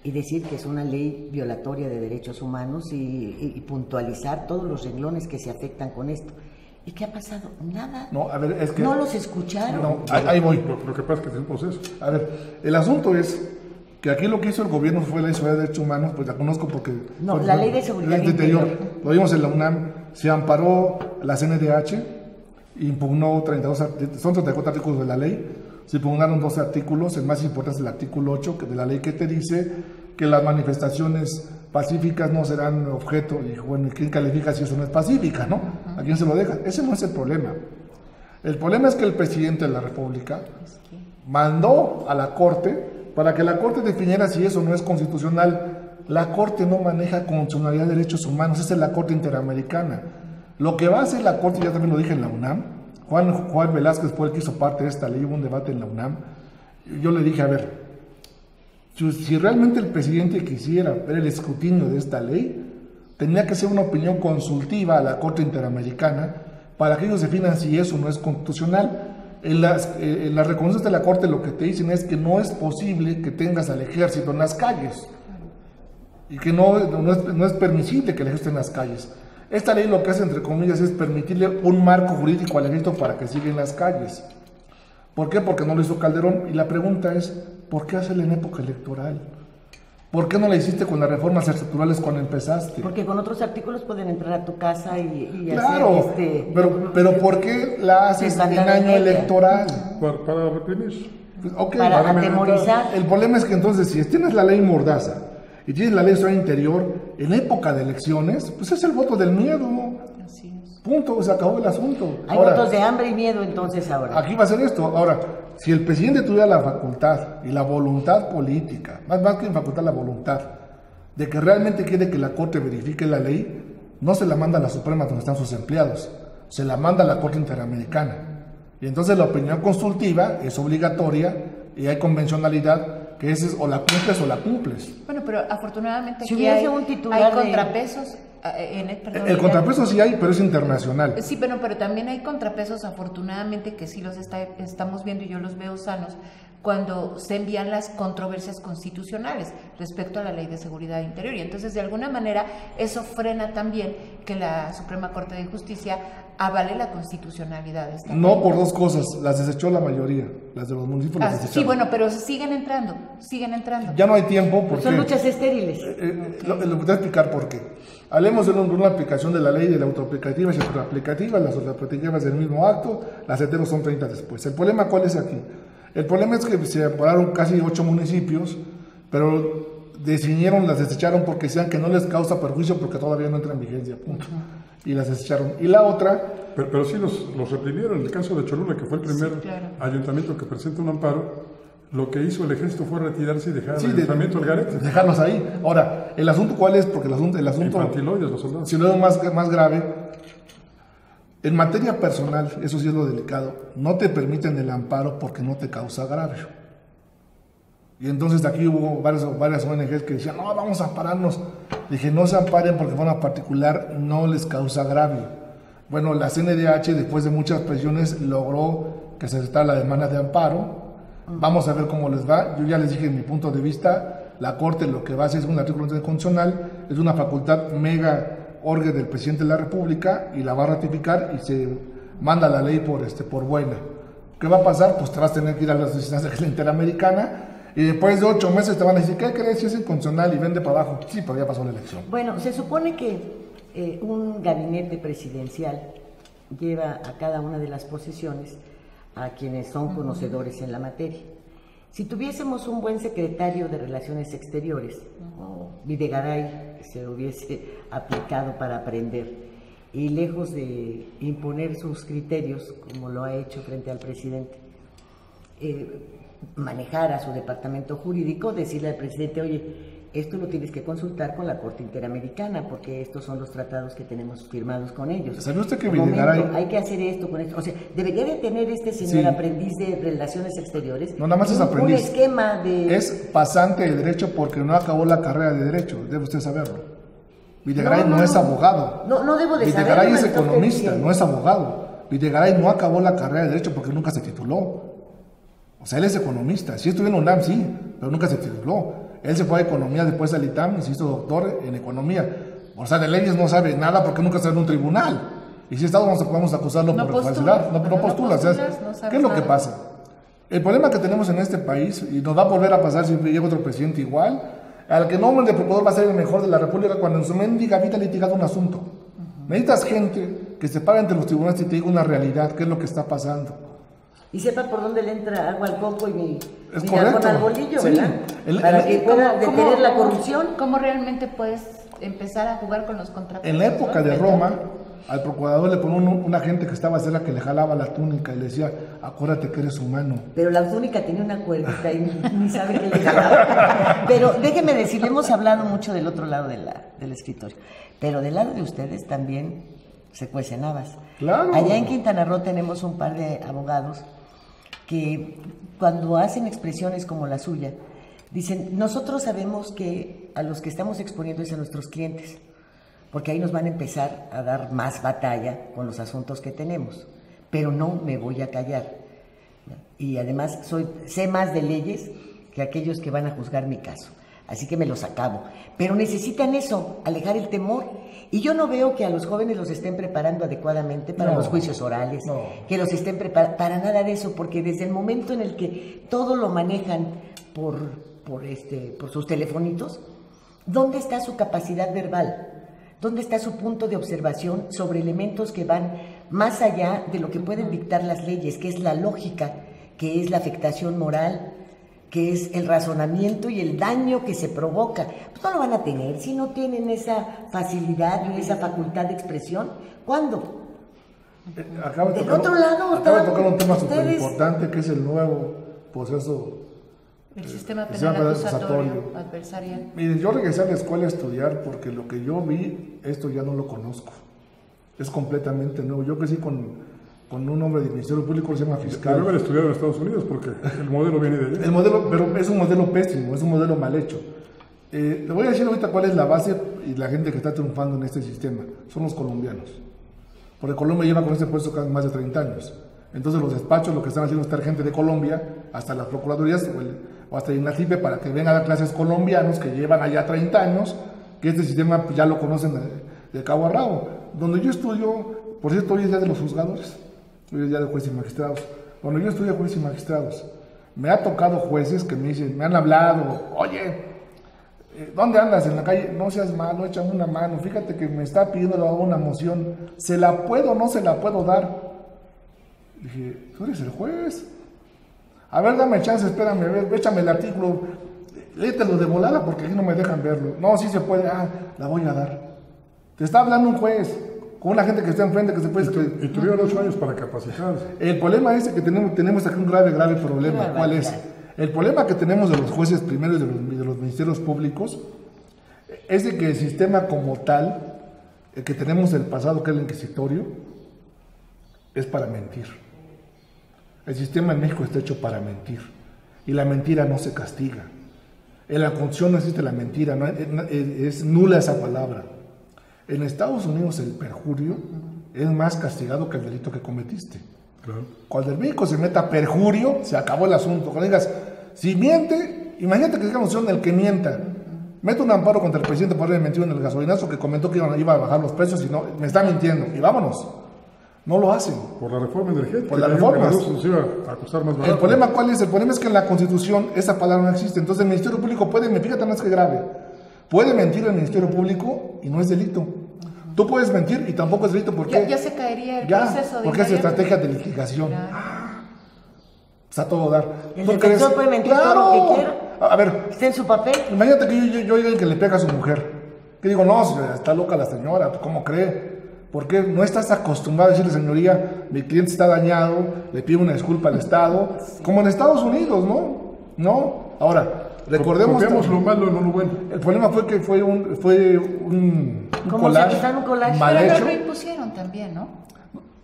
y decir que es una ley violatoria de derechos humanos y puntualizar todos los renglones que se afectan con esto. ¿Y qué ha pasado? Nada. No, a ver, es que... No los escucharon. No, ahí voy. Lo que pasa es que es un proceso. A ver, el asunto es que aquí lo que hizo el gobierno fue la Ley de Seguridad de Derechos Humanos, pues la conozco porque... No, la Ley de Seguridad Interior. Lo vimos en la UNAM, se amparó la CNDH, impugnó 34 artículos de la ley, se impugnaron 12 artículos, el más importante es el artículo 8 de la ley que te dice que las manifestaciones pacíficas no serán objeto, y bueno, ¿quién califica si eso no es pacífica, no? ¿A quién se lo deja? Ese no es el problema. El problema es que el presidente de la República mandó a la Corte para que la Corte definiera si eso no es constitucional. La Corte no maneja constitucionalidad de derechos humanos, esa es la Corte Interamericana. Lo que va a hacer la Corte, ya también lo dije en la UNAM, Juan Velázquez fue el que hizo parte de esta ley, hubo un debate en la UNAM, yo le dije, a ver, si realmente el presidente quisiera ver el escrutinio de esta ley, tenía que ser una opinión consultiva a la Corte Interamericana para que ellos definan si eso no es constitucional. En las recomendaciones de la Corte lo que te dicen es que no es posible que tengas al ejército en las calles y que no es permisible que el ejército esté en las calles. Esta ley lo que hace, entre comillas, es permitirle un marco jurídico al ejército para que siga en las calles. ¿Por qué? Porque no lo hizo Calderón. Y la pregunta es, ¿por qué hacerlo en época electoral? ¿Por qué no la hiciste con las reformas estructurales cuando empezaste? Porque con otros artículos pueden entrar a tu casa y claro, hacer pero ¿por qué la haces en año electoral? Para reprimir. Okay, para atemorizar. El problema es que entonces, si tienes la ley Mordaza y tienes la ley de interior, en época de elecciones, pues es el voto del miedo. Así es. Punto, se acabó el asunto. Hay votos de hambre y miedo entonces ahora. Aquí va a ser esto. Ahora, si el presidente tuviera la facultad y la voluntad política, más que en facultad, la voluntad, de que realmente quiere que la Corte verifique la ley, no se la manda a la Suprema donde están sus empleados, se la manda a la Corte Interamericana. Y entonces la opinión consultiva es obligatoria y hay convencionalidad, que es o la cumples o la cumples. Bueno, pero afortunadamente si aquí hay titular contrapesos. El contrapeso sí hay, pero es internacional. Sí, pero también hay contrapesos, afortunadamente, que sí los estamos viendo y yo los veo sanos, cuando se envían las controversias constitucionales respecto a la Ley de Seguridad Interior. Y entonces, de alguna manera, eso frena también que la Suprema Corte de Justicia avale la constitucionalidad de esta ley. No, por dos cosas, las desechó la mayoría, las de los municipios las desecharon. Sí, bueno, pero siguen entrando. Ya no hay tiempo porque... Son luchas estériles. Lo voy a explicar por qué. Hablemos de una aplicación de la ley de la autoaplicativa y autoaplicativa, las autoaplicativas del mismo acto, las heteros son 30 después. ¿El problema cuál es aquí? El problema es que se ampararon casi 8 municipios, pero las desecharon porque decían que no les causa perjuicio porque todavía no entra en vigencia, punto. Y las desecharon. Y la otra... Pero sí los reprimieron. En el caso de Cholula, que fue el primer ayuntamiento que presenta un amparo, lo que hizo el ejército fue retirarse y dejar el ayuntamiento al garete. Dejarlos ahí. Ahora, ¿el asunto cuál es? Porque el asunto infantiloides, los soldados. Si lo veo más grave, en materia personal, eso sí es lo delicado, no te permiten el amparo porque no te causa agravio. Y entonces aquí hubo varias ONGs que decían, no, vamos a ampararnos. Dije, no se amparen porque de forma particular no les causa agravio. Bueno, la CNDH, después de muchas presiones, logró que se aceptara la demanda de amparo. Vamos a ver cómo les va. Yo ya les dije, en mi punto de vista, la Corte lo que va a hacer es un artículo constitucional, es una facultad mega orgue del presidente de la República y la va a ratificar y se manda la ley por buena. ¿Qué va a pasar? Pues te vas a tener que ir a las instancias de la Interamericana y después de 8 meses te van a decir, ¿qué crees? Si es inconstitucional y vende para abajo. Sí, pero ya pasó la elección. Bueno, se supone que un gabinete presidencial lleva a cada una de las posiciones a quienes son conocedores en la materia. Si tuviésemos un buen secretario de Relaciones Exteriores, o Videgaray, que se hubiese aplicado para aprender, y lejos de imponer sus criterios, como lo ha hecho frente al presidente, manejar a su departamento jurídico, decirle al presidente, oye, esto lo tienes que consultar con la Corte Interamericana, porque estos son los tratados que tenemos firmados con ellos. ¿Sabe usted que Videgaray... hay que hacer esto con esto? O sea, debería de tener este señor aprendiz de Relaciones Exteriores. No, nada más es aprendiz. Un esquema de... Es pasante de Derecho porque no acabó la carrera de Derecho, debe usted saberlo. Videgaray no es abogado. No debo de saberlo. Videgaray es economista, no es abogado. Videgaray no acabó la carrera de Derecho porque nunca se tituló. O sea, él es economista. Sí estuvo en UNAM, sí, pero nunca se tituló. Él se fue a Economía después al ITAM y se hizo doctor en Economía. O sea, de leyes no sabe nada porque nunca está en un tribunal. Y si está, vamos a acusarlo por falsedad. No postula. O sea, ¿qué es lo que pasa? El problema que tenemos en este país, y nos va a volver a pasar si llega otro presidente igual, al que nombre de procurador va a ser el mejor de la República cuando en su mendiga vida ha litigado un asunto. Necesitas gente que se pare ante los tribunales y te diga una realidad, qué es lo que está pasando. Y sepa por dónde le entra agua al coco y mi con al bolillo, ¿verdad? Para que pueda detener la corrupción. ¿Cómo realmente puedes empezar a jugar con los contratos? En la época de Roma, al procurador le ponía un agente que estaba cerca que le jalaba la túnica y le decía, acuérdate que eres humano. Pero la túnica tenía una cuerdita y ni sabe qué le jalaba. Pero déjeme decirle, hemos hablado mucho del otro lado del escritorio, pero del lado de ustedes también se cuecen habas. Claro. Allá en Quintana Roo tenemos un par de abogados que cuando hacen expresiones como la suya, dicen, nosotros sabemos que a los que estamos exponiendo es a nuestros clientes, porque ahí nos van a empezar a dar más batalla con los asuntos que tenemos, pero no me voy a callar. Y además sé más de leyes que aquellos que van a juzgar mi caso, así que me los acabo. Pero necesitan eso, alejar el temor. Y yo no veo que a los jóvenes los estén preparando adecuadamente para los juicios orales, que los estén preparando para nada de eso, porque desde el momento en el que todo lo manejan por sus telefonitos, ¿dónde está su capacidad verbal? ¿Dónde está su punto de observación sobre elementos que van más allá de lo que pueden dictar las leyes, que es la lógica, que es la afectación moral, que es el razonamiento y el daño que se provoca? Pues no lo van a tener si no tienen esa facilidad y esa facultad de expresión. ¿Cuándo? Acaba de tocar un tema súper importante, que es el nuevo proceso. El sistema penal acusatorio adversarial. Miren, yo regresé a la escuela a estudiar porque lo que yo vi, esto ya no lo conozco. Es completamente nuevo. Yo crecí con un hombre del Ministerio Público que se llama fiscal. Debe haber estudiado en Estados Unidos porque el modelo viene de allá. El modelo, pero es un modelo pésimo, es un modelo mal hecho. Le voy a decir ahorita cuál es la base y la gente que está triunfando en este sistema. Son los colombianos. Porque Colombia lleva con este puesto casi más de 30 años. Entonces los despachos lo que están haciendo es traer gente de Colombia hasta las procuradurías o hasta INACIPE para que vengan a dar clases colombianos que llevan allá 30 años, que este sistema ya lo conocen de cabo a rabo. Donde yo estudio, por cierto, hoy es día de los juzgadores, hoy es día de jueces y magistrados. Cuando yo estudio jueces y magistrados, me ha tocado jueces que me dicen, me han hablado, oye, ¿dónde andas en la calle? No seas malo, échame una mano, fíjate que me está pidiendo una moción, ¿se la puedo o no se la puedo dar? Dije, tú eres el juez. A ver, dame chance, espérame, a ver, échame el artículo, léetelo de volada porque aquí no me dejan verlo. No, sí se puede, la voy a dar. Te está hablando un juez, con una gente que está enfrente que se puede... Y tuvieron 8 años para capacitarse. El problema es que tenemos aquí un grave problema. ¿Cuál es? El problema que tenemos de los jueces primeros de los ministerios públicos es de que el sistema como tal, el que tenemos del pasado, que es el inquisitorio, es para mentir. El sistema en México está hecho para mentir. Y la mentira no se castiga. En la Constitución no existe la mentira, es nula esa palabra. En Estados Unidos el perjurio es más castigado que el delito que cometiste. Claro. Cuando el médico se meta perjurio, se acabó el asunto. Cuando digas, si miente, imagínate que digamos el que mienta, mete un amparo contra el presidente por haber mentido en el gasolinazo que comentó que iba a bajar los precios y no, me está mintiendo, y vámonos. No lo hacen. Por la reforma energética. Por la reforma. Nos iba a costar más barato. ¿El problema cuál es? El problema es que en la Constitución esa palabra no existe. Entonces el Ministerio Público fíjate más que grave, puede mentir el Ministerio Público y no es delito. Tú puedes mentir y tampoco es delito porque... Ya se caería el proceso de... porque es estrategia de litigación. Claro. Está todo dar. El defensor puede mentir todo lo que quiera. A ver. Está en su papel. Imagínate que yo diga que le pega a su mujer. Que digo, no, está loca la señora, ¿cómo cree? Porque no estás acostumbrado a decirle, señoría, mi cliente está dañado, le pido una disculpa al Estado, como en Estados Unidos, ¿no? No. Ahora, recordemos... Copiamos lo malo, no lo bueno. El problema fue que fue un collage mal pero hecho. lo impusieron también, ¿no?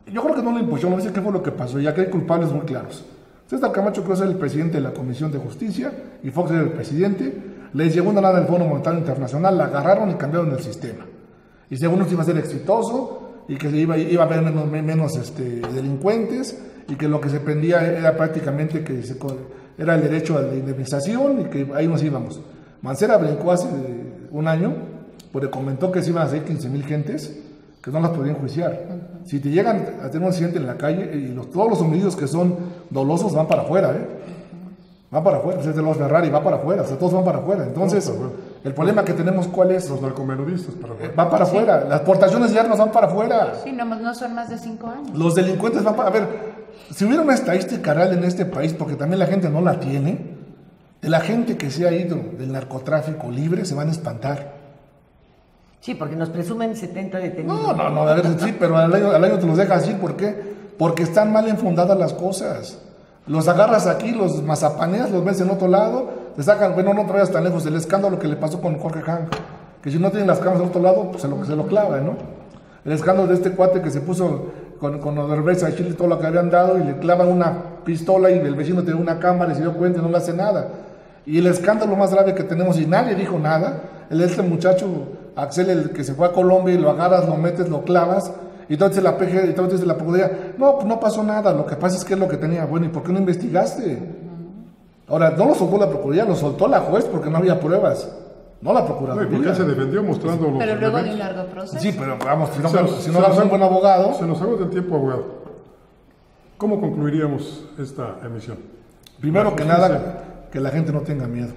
Yo creo que no lo impusieron, no sé qué fue lo que pasó, ya que hay culpables muy claros. César Camacho creo que es el presidente de la Comisión de Justicia y Fox era el presidente, les llegó una lana del Fondo Monetario Internacional, la agarraron y cambiaron el sistema. Y según nos iba a ser exitoso y que iba a haber menos delincuentes y que lo que se pendía era prácticamente era el derecho a la indemnización y que ahí nos íbamos. Mancera brincó hace un año porque comentó que se iban a hacer 15,000 gentes que no las podían juiciar. Si te llegan a tener un accidente en la calle y todos los homicidios que son dolosos van para afuera, van para afuera, pues es de los Ferrari, va para afuera, o sea, todos van para afuera. Entonces, el problema que tenemos, ¿cuál es? Los narcomenudistas para afuera. Van para afuera, las portaciones de armas van para afuera. Sí, no son más de 5 años. Los delincuentes van para... A ver, si hubiera una estadística real en este país, porque también la gente no la tiene, de la gente que se ha ido del narcotráfico libre, se van a espantar. Sí, porque nos presumen 70 detenidos. No, a ver, sí, pero al año te los dejas así, ¿por qué? Porque están mal enfundadas las cosas. Los agarras aquí, los mazapaneas, los ves en otro lado, te sacan, bueno, no te vayas tan lejos, el escándalo que le pasó con Jorge Hank, que si no tienen las cámaras del otro lado, pues se lo clava, ¿no? El escándalo de este cuate que se puso con Oderbrecht a Chile todo lo que habían dado y le clavan una pistola y el vecino tiene una cámara y se dio cuenta y no le hace nada. Y el escándalo más grave que tenemos, y nadie dijo nada, este muchacho, Axel, el que se fue a Colombia y lo agarras, lo metes, lo clavas, y entonces la PG, y entonces la Procuraduría, no, pues no pasó nada, lo que pasa es que es lo que tenía. Bueno, ¿y por qué no investigaste? Ahora, no lo soltó la Procuraduría, lo soltó la juez porque no había pruebas, no la Procuraduría. No, y porque se defendió mostrando los pero luego de un elementos. largo proceso. Sí, pero vamos, si no agarras un buen abogado... Se nos agota el tiempo, abogado. ¿Cómo concluiríamos esta emisión? Primero que nada, que la gente no tenga miedo.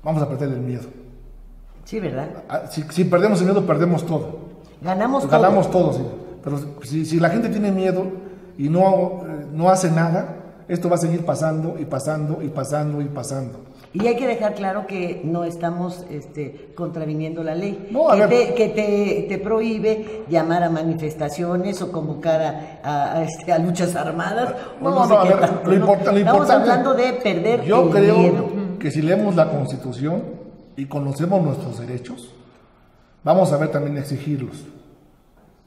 Vamos a perder el miedo. Sí, ¿verdad? Si perdemos el miedo, perdemos todo. Ganamos todo, sí. Pero si la gente tiene miedo y no hace nada, esto va a seguir pasando y pasando y pasando y pasando. Y hay que dejar claro que no estamos contraviniendo la ley, No, que te prohíbe llamar a manifestaciones o convocar a luchas armadas. Lo importante, estamos hablando de perder yo el creo miedo. que si leemos la Constitución y conocemos nuestros derechos, vamos a ver también exigirlos.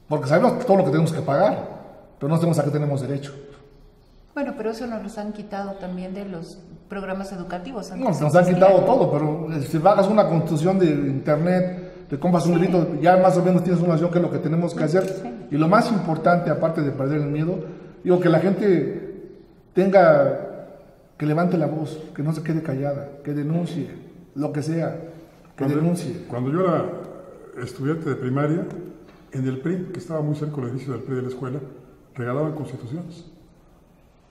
Porque sabemos todo lo que tenemos que pagar, pero no sabemos a qué tenemos derecho. Bueno, pero eso nos los han quitado también de los programas educativos. No, nos han quitado todo, pero si hagas una constitución de internet, te compras un librito, ya más o menos tienes una noción que es lo que tenemos que hacer. Sí. Y lo más importante, aparte de perder el miedo, digo, que la gente que levante la voz, que no se quede callada, que denuncie, lo que sea, que denuncie. Cuando yo era estudiante de primaria, en el PRI, que estaba muy cerca del edificio del PRI de la escuela, regalaban constituciones.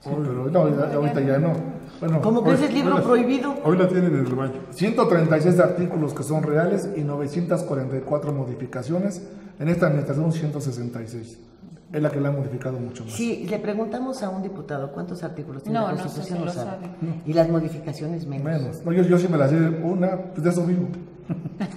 Sí, pero no, ahorita ya no. Bueno, Como que ese es libro prohibido. Hoy la tienen en el baño. 136 artículos que son reales y 944 modificaciones. En esta administración 166. Es la que la han modificado mucho más. Si le preguntamos a un diputado cuántos artículos tiene No, la no sé Constitución, si no lo sabe. sabe. Y las modificaciones menos. Menos. No, yo sí me la sé pues de eso vivo.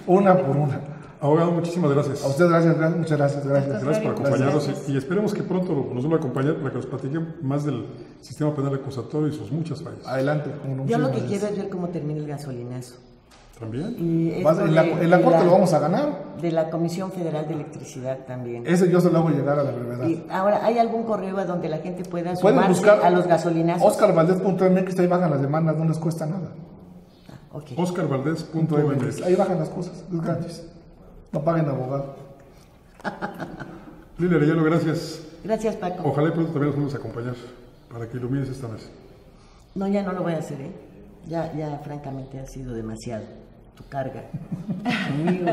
Una por una. Abogado, muchísimas gracias. A usted gracias, muchas gracias. Gracias por acompañarnos y esperemos que pronto nos vuelva a acompañar para que nos platique más del sistema penal acusatorio y sus muchas fallas. Adelante. Yo lo que quiero es ver cómo termina el gasolinazo. ¿También? Y En la corte lo vamos a ganar. De la Comisión Federal de Electricidad también. Ese yo se lo hago llegar a la brevedad. Y ahora, ¿hay algún correo a donde la gente pueda Pueden sumarse buscar a los gasolinazos? OscarValdez.mx, ahí bajan las demandas, no les cuesta nada. Ok. OscarValdez.mx. Ahí bajan las cosas, es gratis. No paguen abogado. Lilia Arellano, gracias. Gracias, Paco. Ojalá y pronto también nos podamos acompañar para que ilumines esta mesa. No, ya no lo voy a hacer, ¿eh? Ya francamente ha sido demasiado tu carga. Conmigo.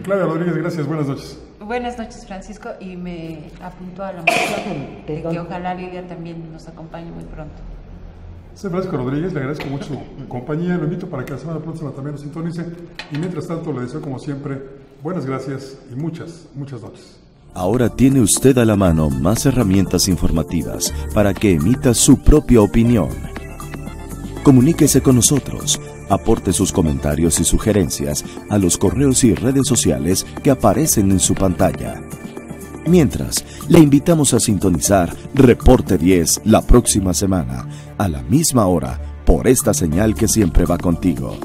Claudia Rodríguez, gracias. Buenas noches. Buenas noches, Francisco, y me apunto a la moción de Perdón. que ojalá Lidia también nos acompañe muy pronto. Soy Francisco Rodríguez, le agradezco mucho su compañía, lo invito para que la semana próxima también nos sintonice y mientras tanto le deseo como siempre buenas gracias y muchas noches. Ahora tiene usted a la mano más herramientas informativas para que emita su propia opinión. Comuníquese con nosotros, aporte sus comentarios y sugerencias a los correos y redes sociales que aparecen en su pantalla. Mientras, le invitamos a sintonizar Reporte 10 la próxima semana, a la misma hora, por esta señal que siempre va contigo.